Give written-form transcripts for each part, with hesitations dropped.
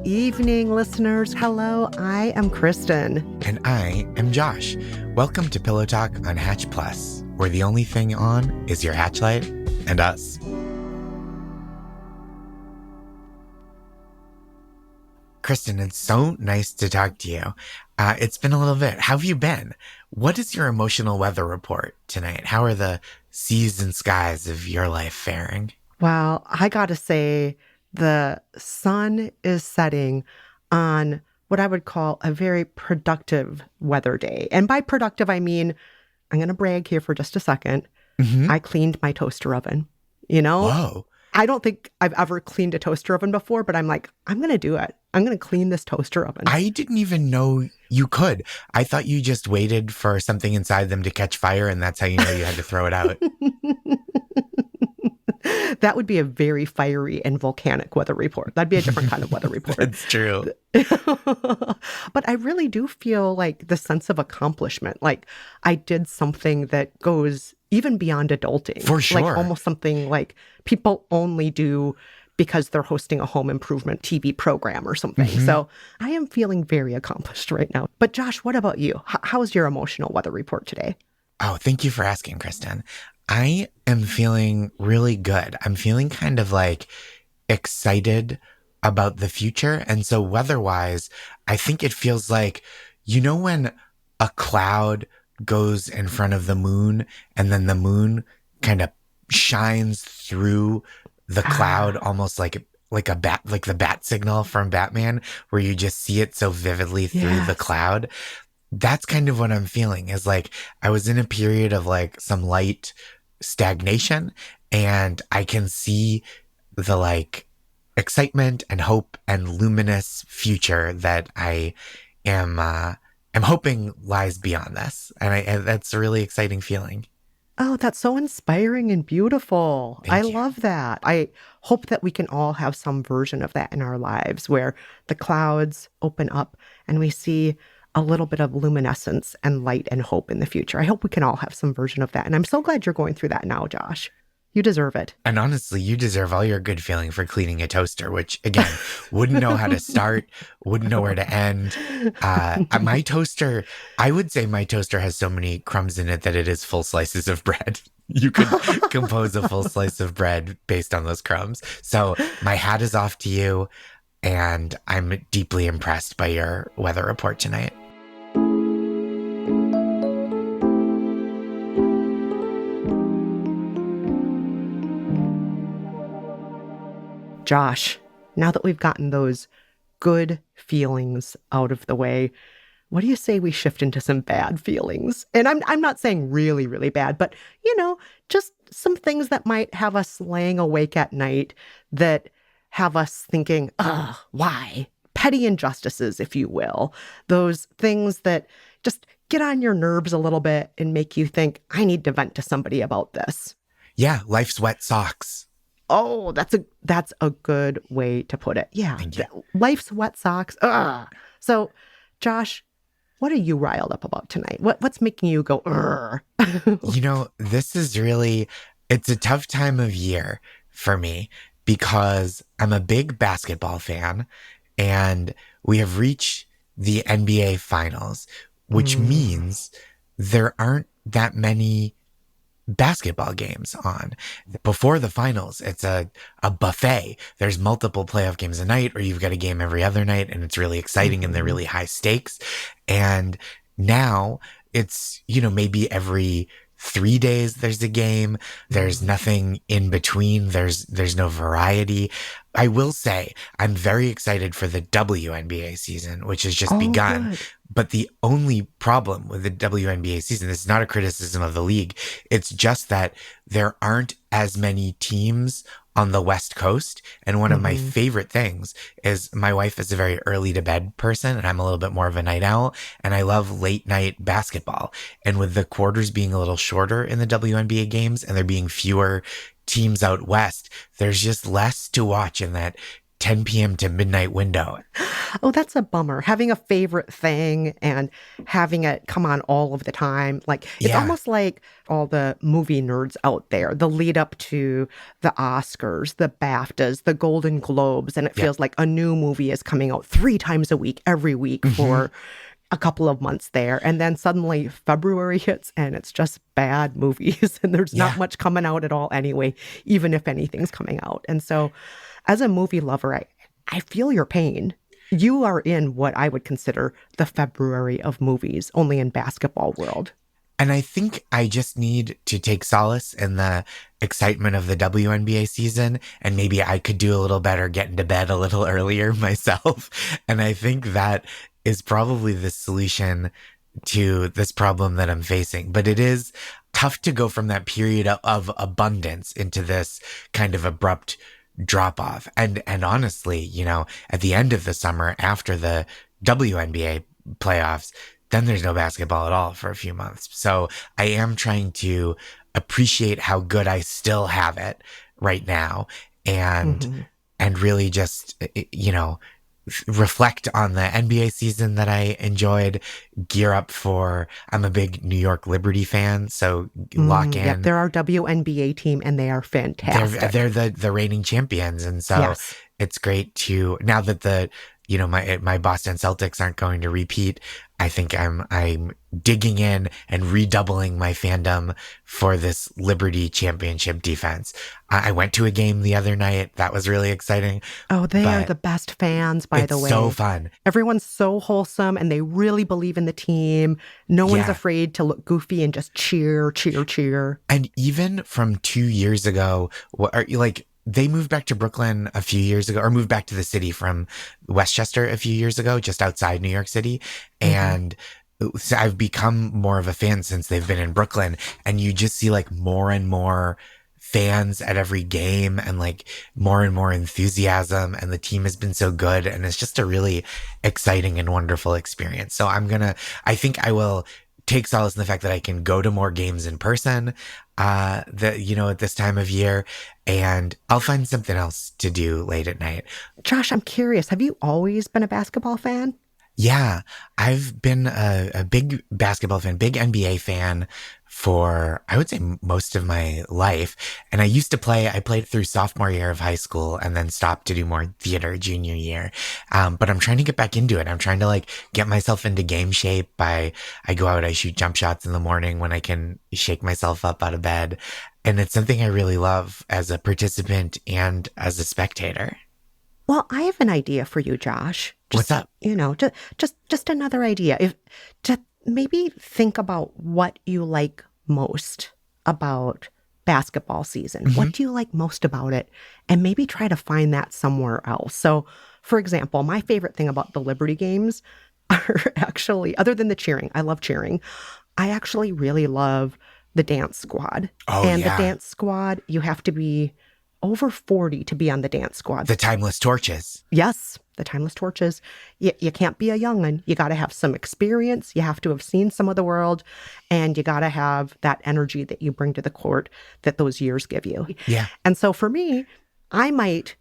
evening, listeners. Hello, I am Kristen. And I am Josh. Welcome to Pillow Talk on Hatch Plus, where the only thing on is your hatch light and us. Kristen, it's so nice to talk to you. It's been a little bit. How have you been? What is your emotional weather report tonight? How are the seas and skies of your life faring? Well, I gotta say, the sun is setting on what I would call a very productive weather day. And by productive, I mean, I'm going to brag here for just a second. Mm-hmm. I cleaned my toaster oven. Whoa. I don't think I've ever cleaned a toaster oven before, but I'm like, I'm going to do it. I'm going to clean this toaster oven. I didn't even know you could. I thought you just waited for something inside them to catch fire, and that's how you know you had to throw it out. That would be a very fiery and volcanic weather report. That'd be a different kind of weather report. That's true. But I really do feel like the sense of accomplishment. Like I did something that goes even beyond adulting. For sure. Like almost something like people only do because they're hosting a home improvement TV program or something. Mm-hmm. So I am feeling very accomplished right now. But Josh, what about you? How's your emotional weather report today? Oh, thank you for asking, Kristen. I am feeling really good. I'm feeling kind of like excited about the future. And so weather-wise, I think it feels like, when a cloud goes in front of the moon and then the moon kind of shines through the cloud almost like a bat, like the bat signal from Batman, where you just see it so vividly through the cloud. That's kind of what I'm feeling, is like I was in a period of like some light stagnation, and I can see the like excitement and hope and luminous future that I am hoping lies beyond this. And that's a really exciting feeling. Oh, that's so inspiring and beautiful. Thank I you. love that. I hope that we can all have some version of that in our lives where the clouds open up and we see a little bit of luminescence and light and hope in the future. I hope we can all have some version of that. And I'm so glad you're going through that now, Josh. You deserve it. And honestly, you deserve all your good feeling for cleaning a toaster, which again, wouldn't know how to start, wouldn't know where to end. My toaster, I would say my toaster has so many crumbs in it that it is full slices of bread. You could compose a full slice of bread based on those crumbs. So my hat is off to you, and I'm deeply impressed by your weather report tonight. Josh, now that we've gotten those good feelings out of the way, what do you say we shift into some bad feelings? And I'm not saying really, really bad, but, just some things that might have us laying awake at night that have us thinking, why? Petty injustices, if you will. Those things that just get on your nerves a little bit and make you think, I need to vent to somebody about this. Yeah, life's wet socks. Oh, that's a good way to put it. Yeah. Thank you. Life's wet socks. So, Josh, what are you riled up about tonight? What's making you go, This is really, it's a tough time of year for me because I'm a big basketball fan and we have reached the NBA finals, which means there aren't that many basketball games on. Before the finals, it's a buffet. There's multiple playoff games a night, or you've got a game every other night, and it's really exciting and they're really high stakes. And now it's, maybe every 3 days there's a game. There's nothing in between. There's no variety. I will say I'm very excited for the WNBA season, which has just begun. Good. But the only problem with the WNBA season, this is not a criticism of the league. It's just that there aren't as many teams on the West Coast. And one of my favorite things is my wife is a very early to bed person and I'm a little bit more of a night owl. And I love late night basketball. And with the quarters being a little shorter in the WNBA games and there being fewer teams out West, there's just less to watch in that 10 p.m. to midnight window. Oh, that's a bummer. Having a favorite thing and having it come on all of the time. Like, it's Yeah. almost like all the movie nerds out there, the lead up to the Oscars, the BAFTAs, the Golden Globes, and it Yep. feels like a new movie is coming out 3 times a week, every week Hmm. for a couple of months there. And then suddenly February hits and it's just bad movies and there's not Yeah. much coming out at all anyway, even if anything's coming out. And so, as a movie lover, I feel your pain. You are in what I would consider the February of movies, only in basketball world. And I think I just need to take solace in the excitement of the WNBA season. And maybe I could do a little better getting to bed a little earlier myself. And I think that is probably the solution to this problem that I'm facing. But it is tough to go from that period of abundance into this kind of abrupt drop off. And honestly, at the end of the summer after the WNBA playoffs, then there's no basketball at all for a few months. So I am trying to appreciate how good I still have it right now, and Hmm. really just reflect on the NBA season that I enjoyed, gear up for I'm a big New York Liberty fan, so lock Yep, in. they're our WNBA team and they are They're fantastic. the reigning champions, and so Yes. it's great to now that the my Boston Celtics aren't going to repeat. I think I'm digging in and redoubling my fandom for this Liberty championship defense. I went to a game the other night. That was really exciting, Oh, they are but the best fans, by it's the so way. fun. Everyone's so wholesome and they really believe in the team. No one's Yeah. afraid to look goofy and just cheer, cheer, cheer. And even from 2 years ago, like they moved back to Brooklyn a few years ago, or moved back to the city from Westchester a few years ago, just outside New York City. Hmm. And so I've become more of a fan since they've been in Brooklyn. And you just see like more and more fans at every game and like more and more enthusiasm. And the team has been so good. And it's just a really exciting and wonderful experience. So I think I will take solace in the fact that I can go to more games in person, at this time of year, and I'll find something else to do late at night. Josh, I'm curious. Have you always been a basketball fan? Yeah, I've been a big basketball fan, big NBA fan for, I would say, most of my life. And I played through sophomore year of high school and then stopped to do more theater junior year. But I'm trying to get back into it. I'm trying to like get myself into game shape. I go out, I shoot jump shots in the morning when I can shake myself up out of bed. And it's something I really love as a participant and as a spectator. Well, I have an idea for you, Josh. What's Just, up? just another idea. If to maybe think about what you like most about basketball season. Hmm. What do you like most about it? And maybe try to find that somewhere else. So, for example, my favorite thing about the Liberty games are actually, other than the cheering, I love cheering. I actually really love the dance squad. Oh, And the yeah. dance squad, you have to be over 40 to be on the dance squad. The timeless torches. Yes, the timeless torches. You can't be a young'un. You got to have some experience. You have to have seen some of the world, and you got to have that energy that you bring to the court that those years give you. Yeah. And so for me, I might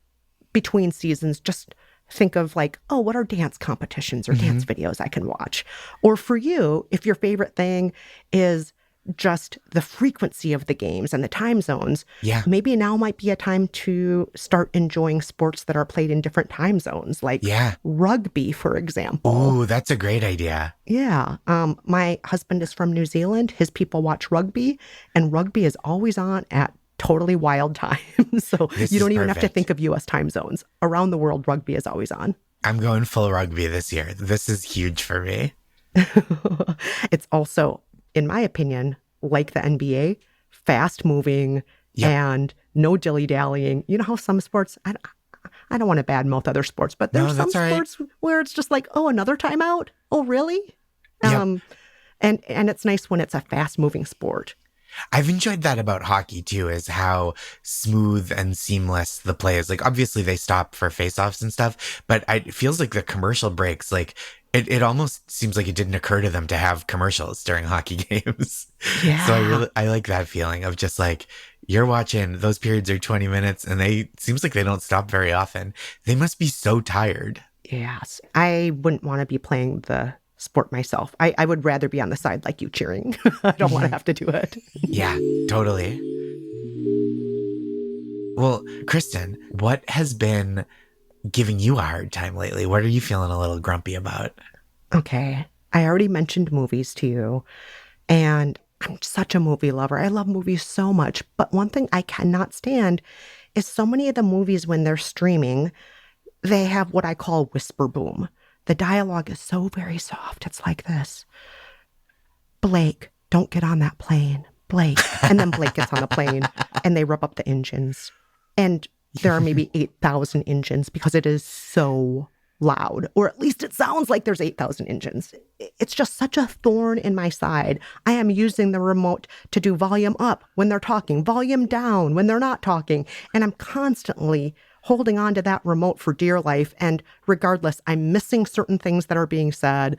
between seasons just think of like, oh, what are dance competitions or Hmm. dance videos I can watch? Or for you, if your favorite thing is just the frequency of the games and the time zones, Yeah. maybe now might be a time to start enjoying sports that are played in different time zones, like Yeah. rugby, for example. Ooh, that's a great idea. Yeah. My husband is from New Zealand. His people watch rugby, and rugby is always on at totally wild times. So This you is don't even have to perfect. think of US time zones. Around the world, rugby is always on. I'm going full rugby this year. This is huge for me. It's also, in my opinion, like the NBA, fast moving Yep. and no dilly dallying. You know how some sports, I don't want to badmouth other sports, but No, there's some that's all right. sports where it's just like, oh, another timeout. Oh, really? Yep. Um, and it's nice when it's a fast moving sport. I've enjoyed that about hockey too, is how smooth and seamless the play is. Like, obviously they stop for face-offs and stuff, but it feels like the commercial breaks, like it almost seems like it didn't occur to them to have commercials during hockey games. So Yeah. I like that feeling of just like You're watching, those periods are 20 minutes and they seems like they don't stop very often. They must be so tired. Yes. I wouldn't want to be playing the sport myself. I would rather be on the side like you cheering. I don't want to have to do it. Yeah, totally. Well, Kristen, what has been giving you a hard time lately? What are you feeling a little grumpy about? Okay. I already mentioned movies to you, and I'm such a movie lover. I love movies so much. But one thing I cannot stand is so many of the movies when they're streaming, they have what I call whisper boom. The dialogue is so very soft. It's like this: Blake, don't get on that plane. Blake. And then Blake gets on the plane and they rub up the engines. And there are maybe 8,000 engines because it is so loud, or at least it sounds like there's 8,000 engines. It's just such a thorn in my side. I am using the remote to do volume up when they're talking, volume down when they're not talking. And I'm constantly holding on to that remote for dear life. And regardless, I'm missing certain things that are being said.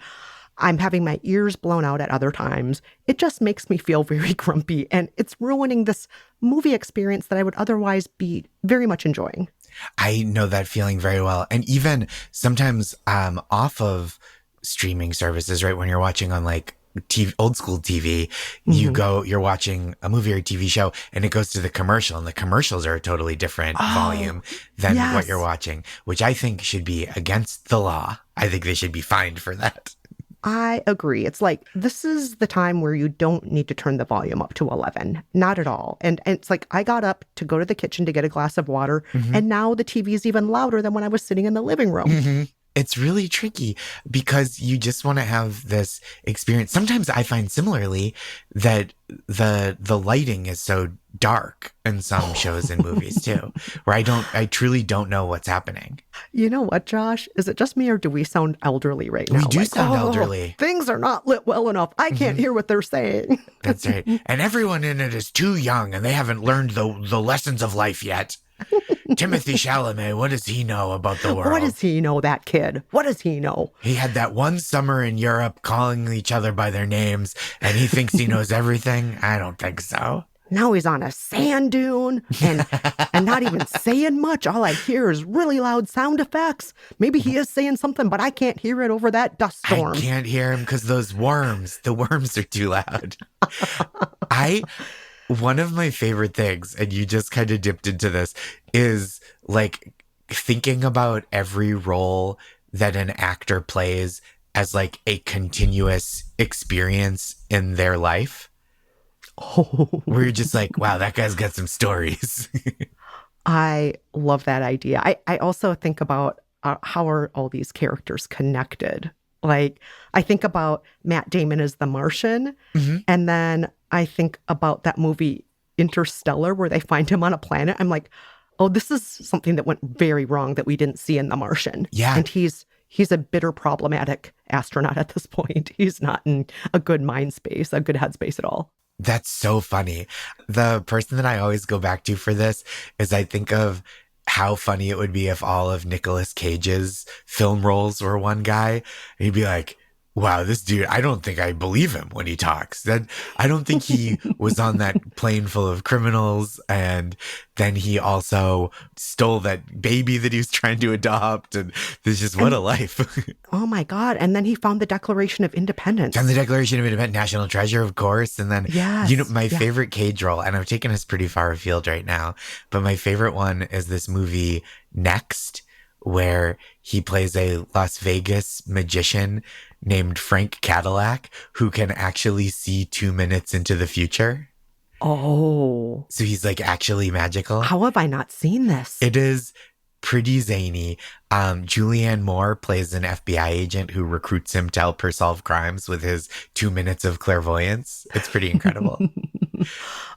I'm having my ears blown out at other times. It just makes me feel very grumpy, and it's ruining this movie experience that I would otherwise be very much enjoying. I know that feeling very well. And even sometimes off of streaming services, right? When you're watching on like TV, old school TV, Hmm. you're watching a movie or a TV show and it goes to the commercial, and the commercials are a totally different Oh, volume than what you're yes. watching, which I think should be against the law. I think they should be fined for that. I agree. It's like this is the time where you don't need to turn the volume up to 11. Not at all. And it's like I got up to go to the kitchen to get a glass of water, Mm-hmm. and now the TV is even louder than when I was sitting in the living room. Mm-hmm. It's really tricky because you just want to have this experience. Sometimes I find similarly that the lighting is so dark in some shows and movies too, where I truly don't know what's happening. You know what, Josh? Is it just me or do we sound elderly right We now? do Like, sound oh, elderly. things are not lit well enough. I can't Hmm. hear what they're saying. That's right. And everyone in it is too young and they haven't learned the lessons of life yet. Timothy Chalamet, what does he know about the What world? does he know, that kid? What does he know? He had that one summer in Europe calling each other by their names, and he thinks he knows everything. I don't think so. Now he's on a sand dune and not even saying much. All I hear is really loud sound effects. Maybe he is saying something, but I can't hear it over that dust I storm. can't hear him because the worms are too loud. I, one of my favorite things, and you just kind of dipped into this, is like thinking about every role that an actor plays as like a continuous experience in their life, Oh, where you're just like, wow, that guy's got some stories. I love that idea. I also think about how are all these characters connected? Like, I think about Matt Damon as the Martian, Hmm. and then I think about that movie Interstellar where they find him on a planet. I'm like, oh, this is something that went very wrong that we didn't see in The Martian. Yeah, And he's a bitter, problematic astronaut at this point. He's not in a good mind space, a good headspace at all. that's so funny. The person that I always go back to for this is I think of how funny it would be if all of Nicolas Cage's film roles were one guy. He'd be like, wow, this dude, I don't think I believe him when he talks. That I don't think he was on that plane full of criminals. And then he also stole that baby that he was trying to adopt. And this just what a And life. oh my God. And then he found the Declaration of Found the Independence. Declaration of Independence, National Treasure, of course. And then, Yes. my Yeah. favorite Cage role, and I've taken us pretty far afield right now, but my favorite one is this movie Next, where he plays a Las Vegas magician named Frank Cadillac who can actually see 2 minutes into the future. Oh, So he's like actually magical. how have I not seen this? It is pretty zany. Julianne Moore plays an FBI agent who recruits him to help her solve crimes with his 2 minutes of clairvoyance. It's pretty incredible.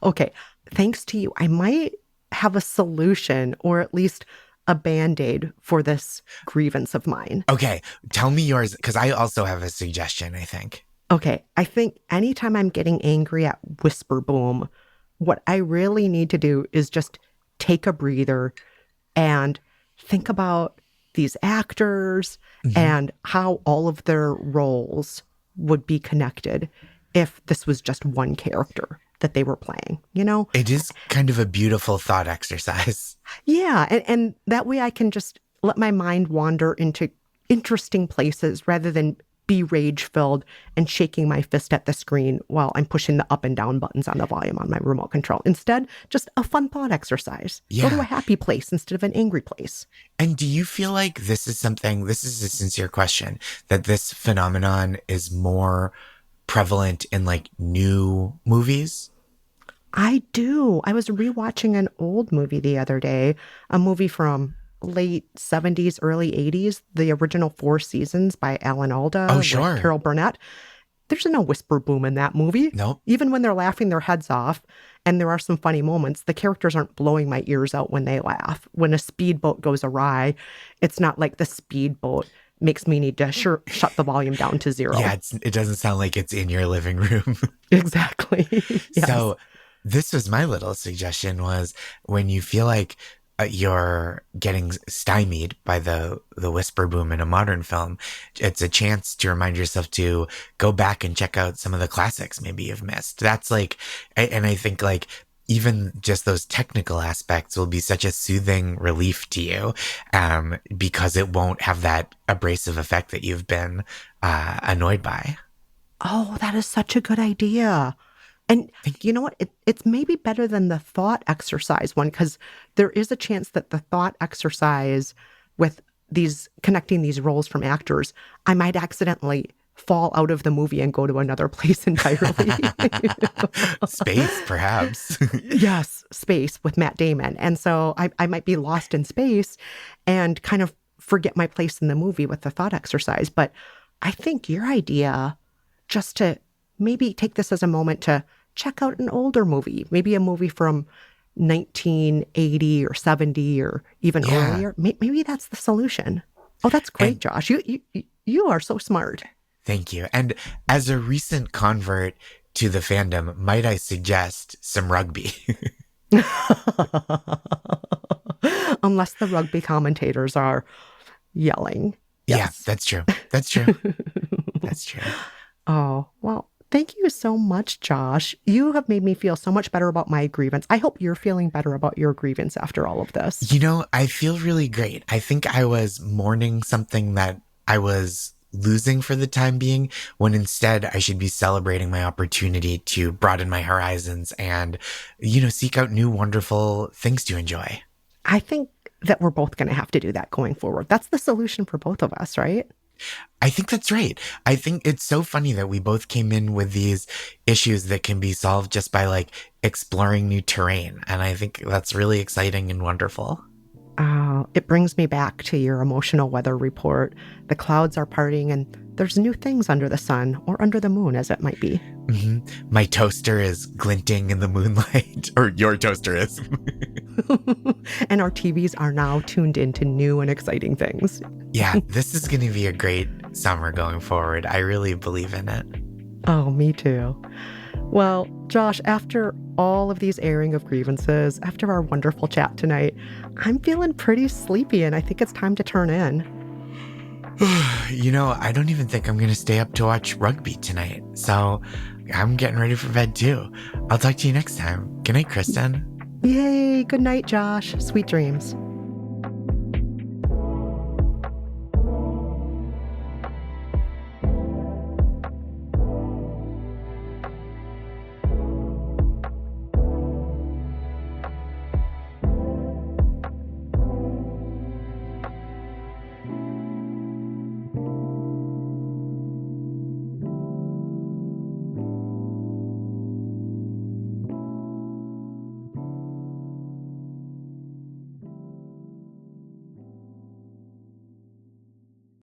Okay. Thanks to you, I might have a solution or at least a band aid for this grievance of mine. Okay, tell me yours because I also have a suggestion, I think. Okay. I think anytime I'm getting angry at Whisper Boom, what I really need to do is just take a breather and think about these actors Hmm. and how all of their roles would be connected if this was just one character. that they were playing, you know? It is kind of a beautiful thought exercise. Yeah. And that way I can just let my mind wander into interesting places rather than be rage filled and shaking my fist at the screen while I'm pushing the up and down buttons on the volume on my remote control. Instead, just a fun thought exercise. Go to a Yeah. happy place instead of an angry place. And do you feel like this is a sincere question, that this phenomenon is more prevalent in like new movies? I do. I was rewatching an old movie the other day, a movie from late 70s, early 80s, the original Four Seasons by Alan Oh, Alda with sure. Carol Burnett. There's no whisper boom in that movie. Nope. Even when they're laughing their heads off, and there are some funny moments, the characters aren't blowing my ears out when they laugh. When a speedboat goes awry, it's not like the speedboat makes me need to shut the volume down to Yeah, zero. it doesn't sound like it's in your living room. Exactly. Yes. So this was my little suggestion, was when you feel like you're getting stymied by the whisper boom in a modern film, it's a chance to remind yourself to go back and check out some of the classics maybe you've missed. That's like, and I think like even just those technical aspects will be such a soothing relief to you, because it won't have that abrasive effect that you've been annoyed by. Oh, that is such a good idea. And you know what? It's maybe better than the thought exercise one because there is a chance that the thought exercise with these connecting these roles from actors, I might accidentally fall out of the movie and go to another place entirely. Space, perhaps. Yes, space with Matt Damon. And so I might be lost in space and kind of forget my place in the movie with the thought exercise. But I think your idea, just to maybe take this as a moment to check out an older movie, maybe a movie from 1980 or 70 or even Yeah. earlier, maybe that's the solution. Oh, that's great, And Josh. You are so smart. thank you. And as a recent convert to the fandom, might I suggest some rugby? Unless the rugby commentators are yelling. Yeah, Yes. that's true. That's true. That's true. Oh, well, thank you so much, Josh. You have made me feel so much better about my grievance. I hope you're feeling better about your grievance after all of this. You know, I feel really great. I think I was mourning something that I was losing for the time being, when instead I should be celebrating my opportunity to broaden my horizons and, seek out new wonderful things to enjoy. I think that we're both going to have to do that going forward. That's the solution for both of us, right? I think that's right. I think it's so funny that we both came in with these issues that can be solved just by like exploring new terrain. And I think that's really exciting and wonderful. It brings me back to your emotional weather report. The clouds are parting and there's new things under the sun or under the moon, as it might be. Hmm. My toaster is glinting in the moonlight, or your toaster is. And our TVs are now tuned into new and exciting things. Yeah, this is going to be a great summer going forward. I really believe in it. Oh, me too. Well, Josh, after all of these airing of grievances, after our wonderful chat tonight, I'm feeling pretty sleepy and I think it's time to turn in. I don't even think I'm going to stay up to watch rugby tonight. So I'm getting ready for bed too. I'll talk to you next time. Good night, Kristen. Yay! Good night, Josh. Sweet dreams.